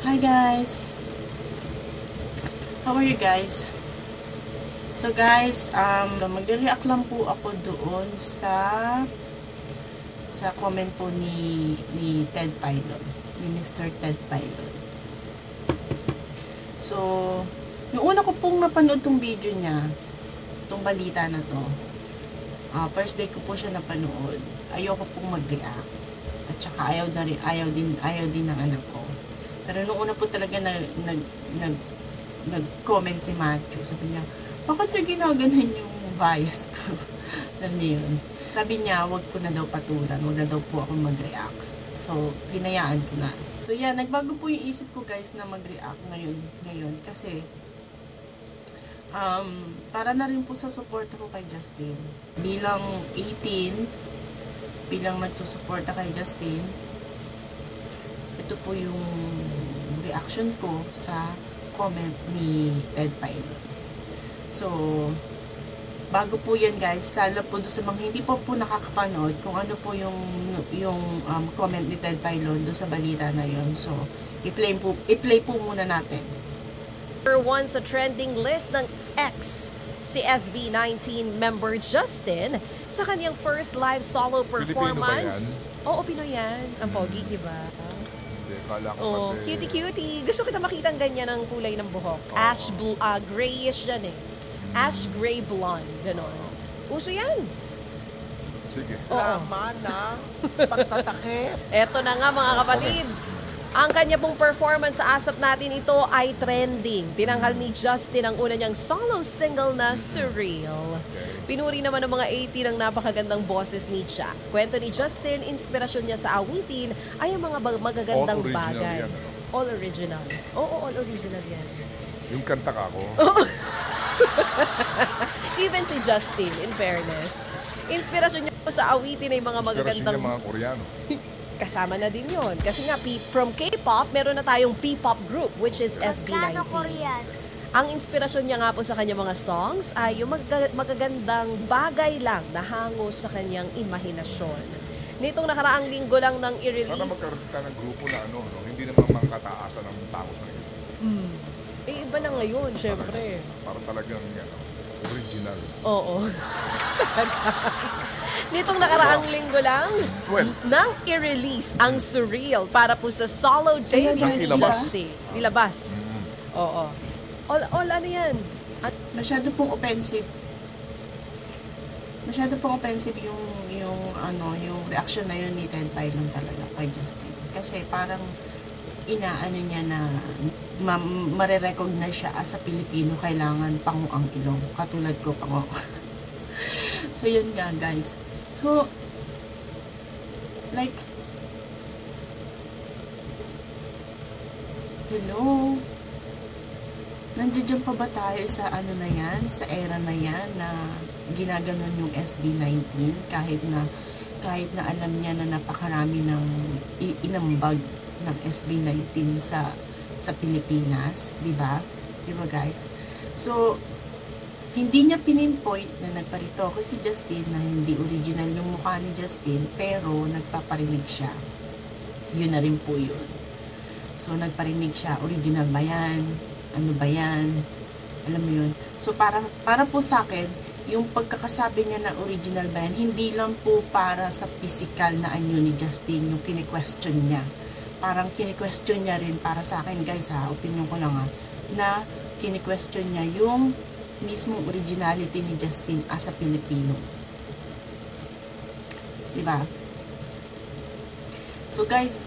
Hi guys! How are you guys? So guys, magre-react lang po ako doon sa comment po ni Ted Filon, ni Mr. Ted Filon. So, yung una ko pong napanood tong video niya, tong balita na to, first day ko po siya napanood, ayoko pong mag-react. At saka ayaw din ng anak ko. Pero nung una po talaga nag-comment si Matthew. Sabi niya, bakit niya ginaganon yung bias ko? Alam niyo yun. Sabi niya, wag ko na daw patulan. Wag na daw po ako mag-react. So, hinayaan ko na. So, yan. Nagbago po yung isip ko, guys, na mag-react ngayon. Kasi, para na rin po sa support ko kay Justin. Bilang 18, bilang nagsusuporta kay Justin, ito po yung reaction ko sa comment ni Ted Filon. So, bago po yan guys, lalo po doon sa mga hindi po nakakapanood kung ano po yung comment ni Ted Filon doon sa balita na yon. So, i-play po muna natin. Number 1 sa trending list ng X, si SB19 member Justin sa kanyang first live solo performance. Oo, Pinoy yan. Ang pogi, di ba? Oh, cutie-cutie. Gusto kita makita ang ganyan ang kulay ng buhok. Ash grayish yan eh. Ash gray blonde, gano'n. Uso yan. Sige. Tama na. Pagtatakip. Eto na nga mga kapatid. Ang kanya pong performance sa ASAP natin ito ay trending. Tinanghal ni Justin ang una niyang solo single na Surreal. Pinuri naman ng mga 80 ng napakagandang boses ni Jack. Kwento ni Justin, inspirasyon niya sa awitin ay ang mga magagandang bagay. Yan, all original. Oo, all original yan. Yung kanta ka ako. Even si Justin, in fairness. Inspirasyon niya sa awitin ay mga magagandang... Inspirasyon niya mga Koreano. Kasama na din yon. Kasi nga, from K-pop, meron na tayong P-pop group, which is SB19. Ang inspirasyon niya nga po sa kanyang mga songs ay yung magagandang bagay lang na hango sa kanyang imahinasyon. Nitong nakaraang linggo lang ng i-release... Sana magkaroon ka ng grupo na hindi naman mangkataasan ng tangos ng isa. Eh, iba na ngayon, syempre. Para talagang original. Oo. Nitong nakaraang linggo lang, nang i-release ang Surreal para po sa solo debut ni Justin. Nilabas. Oo. All ano yan? At masyado pong offensive. Masyado pong offensive yung reaction na yun ni Ted Filon talaga kay Justin. Kasi parang inaano niya na mare-recognize siya as a Pilipino, kailangan pango ang ilong. Katulad ko, pango. So, yun nga, guys. So, like, hello? Nandiyan pa ba tayo sa ano na yan, sa era na yan, na ginaganon yung SB19 kahit na alam niya na napakarami ng inambag ng SB19 sa Pilipinas, di ba? Di ba guys? So, hindi niya pinimpoint na nagparitoke si Justin na hindi original yung mukha ni Justin, pero nagpaparinig siya. Yun na rin po yun. So, nagparinig siya, original ba yan? Ano ba yan? Alam mo yun? So, para po sa akin, yung pagkakasabi niya na original ba yan, hindi lang po para sa physical na anyo ni Justin, yung kini-question niya. Parang kini-question niya rin, para sa akin guys ha, opinion ko lang ha, na kini-question niya yung mismong originality ni Justin as a Pilipino. Diba? So guys,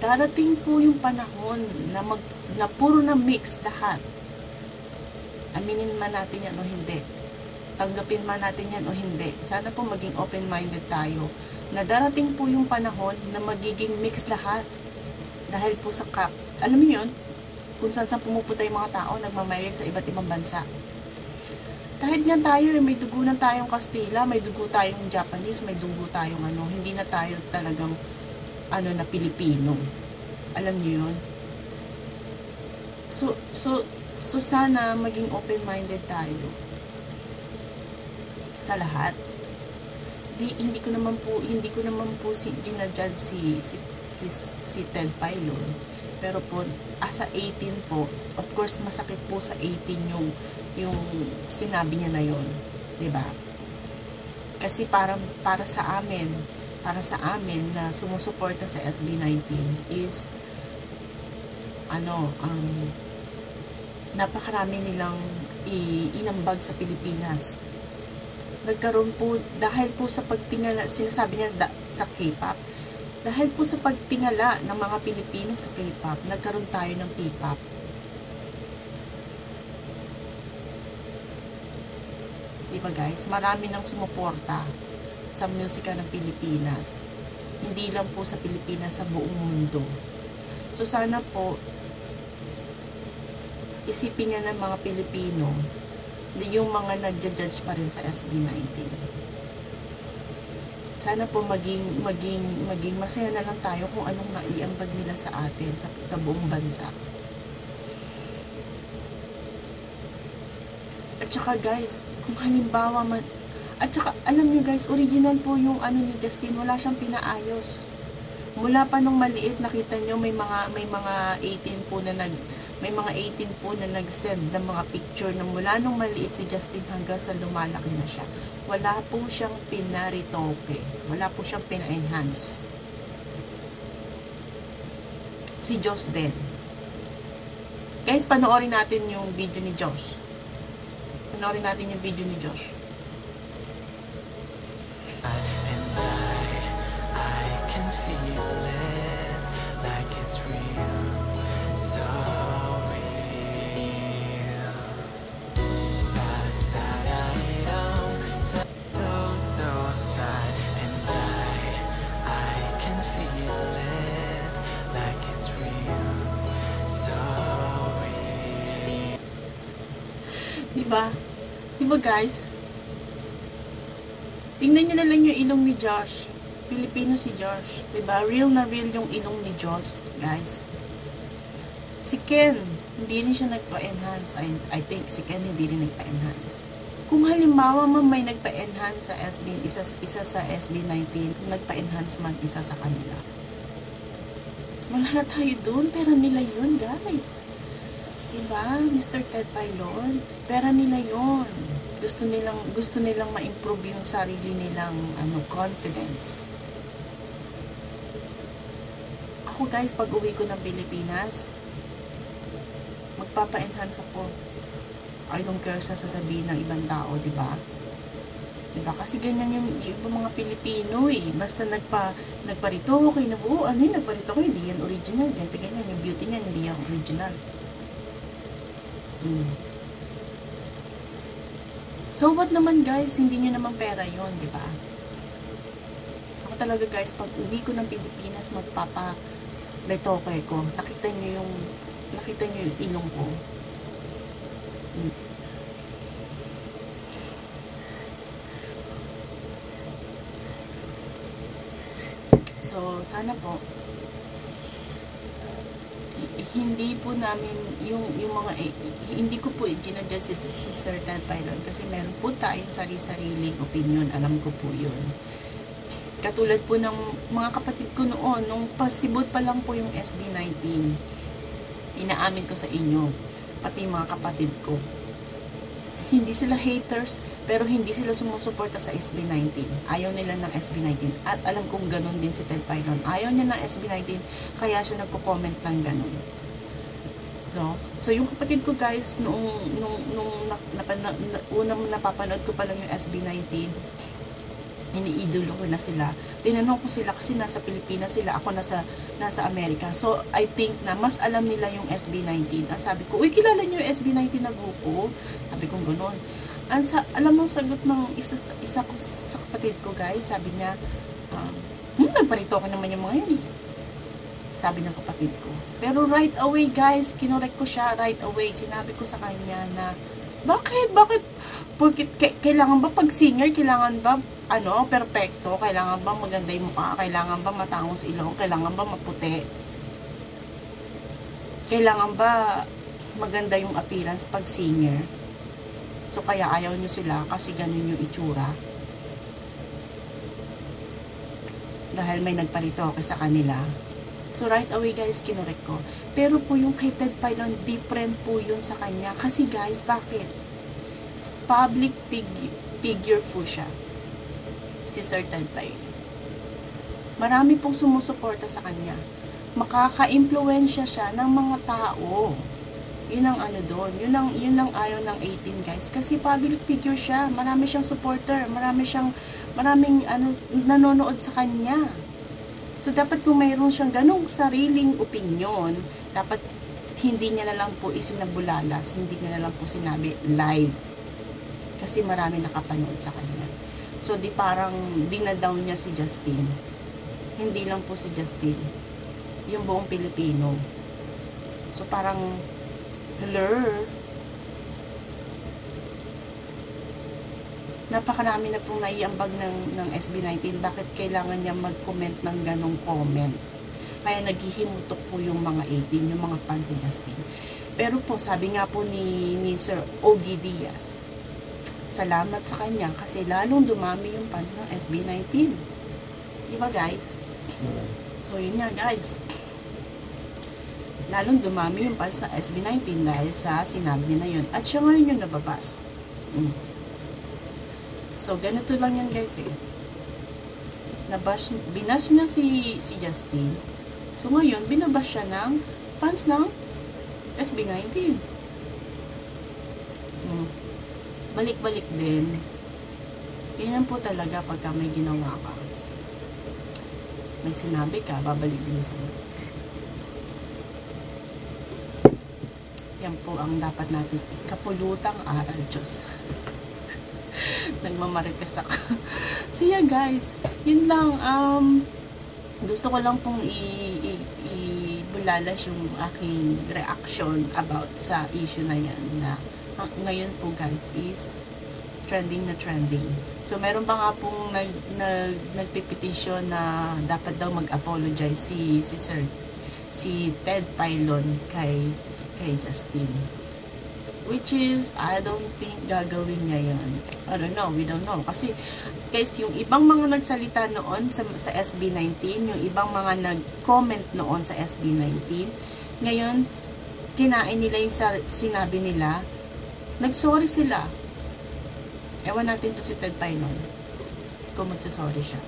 darating po yung panahon na puro na mix lahat. Aminin man natin yan o hindi. Tanggapin man natin yan o hindi. Sana po maging open-minded tayo. Na darating po yung panahon na magiging mix lahat. Dahil po sa alam mo yun, kung saan pumupunta yung mga tao, nagmamayan sa iba't ibang bansa. Kahit nga tayo, may dugo na tayong Kastila, may dugo tayong Japanese, may dugo tayong hindi na tayo talagang na Pilipino. Alam niyo yun? So sana maging open-minded tayo sa lahat. Hindi ko naman po ginajudge si Ted Filon. Pero po, as a 18 po, of course, masakit po sa 18 yung sinabi niya na yun. Diba? Kasi para sa amin na sumusuporta sa SB19 is napakarami nilang inambag sa Pilipinas. Nagkaroon po, dahil po sa pagtingala, sinasabi niya sa K-pop, dahil po sa pagtingala ng mga Pilipino sa K-pop, nagkaroon tayo ng P-pop. Diba guys? Marami nang sumuporta sa musika ng Pilipinas. Hindi lang po sa Pilipinas, sa buong mundo. So sana po, isipin niya ng mga Pilipino yung mga nagja-judge pa rin sa SB19. Sana po maging masaya na lang tayo kung anong naiambag nila sa atin, sa buong bansa. At saka guys, kung halimbawa at saka alam niyo guys, original po yung ni Justin, wala siyang pinaayos. Mula pa nung maliit, nakita niyo may mga 18 po na nag-send ng mga picture na mula nung maliit si Justin hanggang sa lumalaki na siya. Wala po siyang pinaritoke. Wala po siyang pina-enhance. Si Josh din. Guys, panoorin natin yung video ni Josh. Panoorin natin yung video ni Josh. Diba guys? Tingnan nyo na lang yung ilong ni Josh. Pilipino si Josh. Diba? Real na real yung ilong ni Josh, guys. Si Ken, hindi rin siya nagpa-enhance. I think si Ken hindi rin nagpa-enhance. Kung halimbawa may nagpa-enhance sa SB, isa sa SB19, kung nagpa-enhance man isa sa kanila. Wala na tayo dun. Pera nila yun, guys. Diba? Mr. Ted Pailon, pera nila yun. Gusto nilang ma-improve yung sarili nilang confidence. Ako guys, pag uwi ko ng Pilipinas, magpapa-enhance ako. I don't care sa sasabihin ng ibang tao, diba? Diba? Kasi ganyan yung ibang mga Pilipino eh. Basta nagparito kayo na buo, nagparito kayo, hindi yan original. Ganyan, yung beauty niyan, hindi yan original. So what naman guys, hindi nyo naman pera yun, di ba? Ako talaga guys, pag uwi ko ng Pilipinas, magpapa-retoke ko. Nakita nyo yung ilong ko. So sana po hindi po namin yung mga hindi ko po ginadjust si Sir Ted Pailon kasi meron po tayong sarili-sariling opinion, alam ko po yun. Katulad po ng mga kapatid ko noon, nung pasibot pa lang po yung SB19, inaamin ko sa inyo, pati mga kapatid ko, hindi sila haters, pero hindi sila sumusuporta sa SB19. Ayaw nila ng SB19. At alam kong ganun din si Ted Pailon. Ayaw niya ng SB19, kaya siya nagko-comment ng ganun. So yung kapatid ko guys, nung unang napapanood ko pa lang yung SB19, iniidolo ko na sila. Tinanong ko sila kasi nasa Pilipinas sila, ako nasa Amerika. So I think na mas alam nila yung SB19. Ang sabi ko, uy, kilala niyo yung SB19 na grupo? Sabi ko gano'n. Alam mo, sagot ng isa ko sa kapatid ko guys, sabi niya, nagparito ko naman yung mga yun eh. Sabi ng kapatid ko. Pero right away guys, kinorek ko siya right away. Sinabi ko sa kanya na, bakit? Kailangan ba pag singer, kailangan ba perfecto? Kailangan ba maganda yung mukha? Kailangan ba matangos ilong? Kailangan ba maputi? Kailangan ba maganda yung appearance pag singer? So kaya ayaw nyo sila kasi ganun yung itsura. Dahil may nagparitoke sa kanila. So, right away guys, kinorek ko. Pero po yung kay Ted Filon, different po yun sa kanya. Kasi guys, bakit? Public figure po siya. Si Sir Ted Filon. Marami pong sumusuporta sa kanya. Makaka-impluwensya siya ng mga tao. Yun ang ano doon. Yun ang ayaw ng 18 guys. Kasi public figure siya. Marami siyang supporter. Maraming nanonood sa kanya. So, dapat kung mayroon siyang ganong sariling opinion, dapat hindi niya na lang po isinabulalas, hindi niya na lang po sinabi live. Kasi marami nakapanood sa kanya. So, di parang dinadown niya si Justin. Hindi lang po si Justin. Yung buong Pilipino. So, parang, hello, napakarami na pong naiambag ng SB19. Bakit kailangan niya mag-comment ng ganong comment? Kaya naghihimutok po yung mga 18, yung mga fans ni Justin. Pero po, sabi nga po ni Sir Ogie Diaz, salamat sa kanya kasi lalong dumami yung fans ng SB19. Diba guys? So yun nga guys. Lalong dumami yung fans ng SB19 dahil sa sinabi niya na yun. At siya ngayon yung nababas. So, ganito lang yan guys eh. Binash niya si Justin. So, ngayon, binabash siya ng fans ng SB19. Balik-balik din. Ganyan po talaga pagka may ginawa ka. May sinabi ka, babalik din sa'yo. Yan po ang dapat natin. Kapulutang aral, Diyos. Nagmamarites ako. So yeah guys, yun lang, gusto ko lang pong ibulalas yung aking reaction about sa issue na yan na ngayon po guys is trending na trending. So meron pa nga pong nagpipetition na dapat daw mag-apologize si Ted Filon kay Justin. Which is, I don't think gagawin niya yan. I don't know, we don't know. Kasi, guys, yung ibang mga nagsalita noon sa SB19, yung ibang mga nag-comment noon sa SB19, ngayon, kinain nila yung sinabi nila, nag-sorry sila. Ewan natin to si Ted Filon, kung magsasorry siya.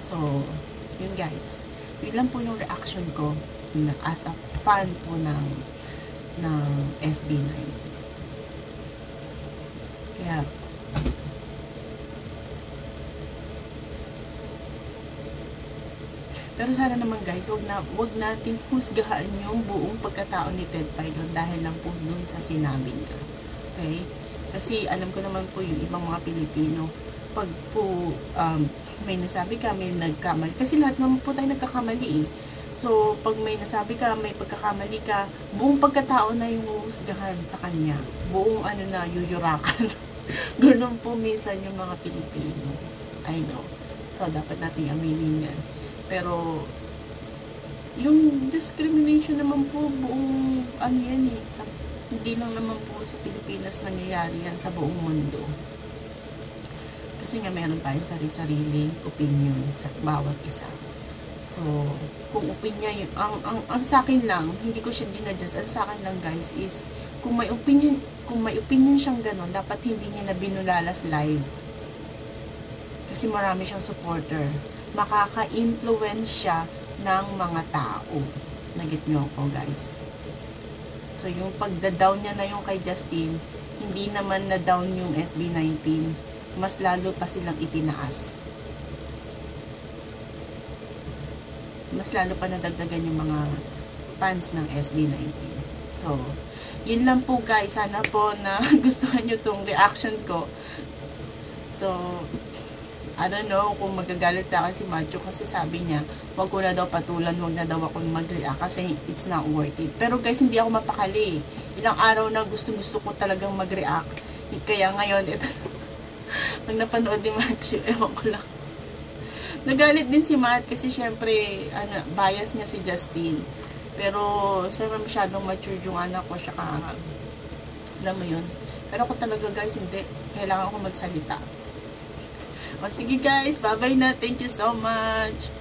So, yun guys. Yun lang po yung reaction ko as a fan po ng SB19. Kaya, pero sana naman guys, wag natin husgahan yung buong pagkatao ni Ted Filon dahil lang po dun sa sinabi niya. Okay? Kasi alam ko naman po yung ibang mga Pilipino, pag po may nasabi ka, may nagkamali. Kasi lahat naman po tayo nagkakamali eh. So, pag may nasabi ka, may pagkakamali ka, buong pagkatao na yung huhusgahan sa kanya. Buong yuyurakan. Ganun po minsan yung mga Pilipino. I know. So, dapat nating aminin yan. Pero, yung discrimination naman po, buong yan eh. Hindi lang naman po sa Pilipinas nangyayari yan sa buong mundo. Kasi nga meron tayong sarili-sariling opinion sa bawat isa. So, kung opinion yun, ang sa akin lang, hindi ko siya dinadjust, ang sa akin lang guys is, kung may opinion siyang ganon, dapat hindi niya na binulalas live. Kasi marami siyang supporter. Makaka-influence siya ng mga tao. Nagit nyo ako guys. So, yung pagda-down niya na yung kay Justin, hindi naman na-down yung SB19, mas lalo pa silang itinaas. Mas lalo pa nadagdagan yung mga fans ng SB19. So, yun lang po guys. Sana po na gustuhan nyo tong reaction ko. So, I don't know kung magagalit sa akin si Macho kasi sabi niya, wag ko na daw patulan, wag na daw ako mag-react kasi it's not worth it. Pero guys, hindi ako mapakali. Ilang araw na gusto ko talagang mag-react. Kaya ngayon, ito pag napanood ni Macho, ewan ko lang. Nagalit din si Matt kasi syempre bias niya si Justin. Pero syempre masyadong mature yung anak ko, siya alam mo yun. Pero ako talaga guys, hindi. Kailangan ko magsalita. O sige guys, bye bye na. Thank you so much.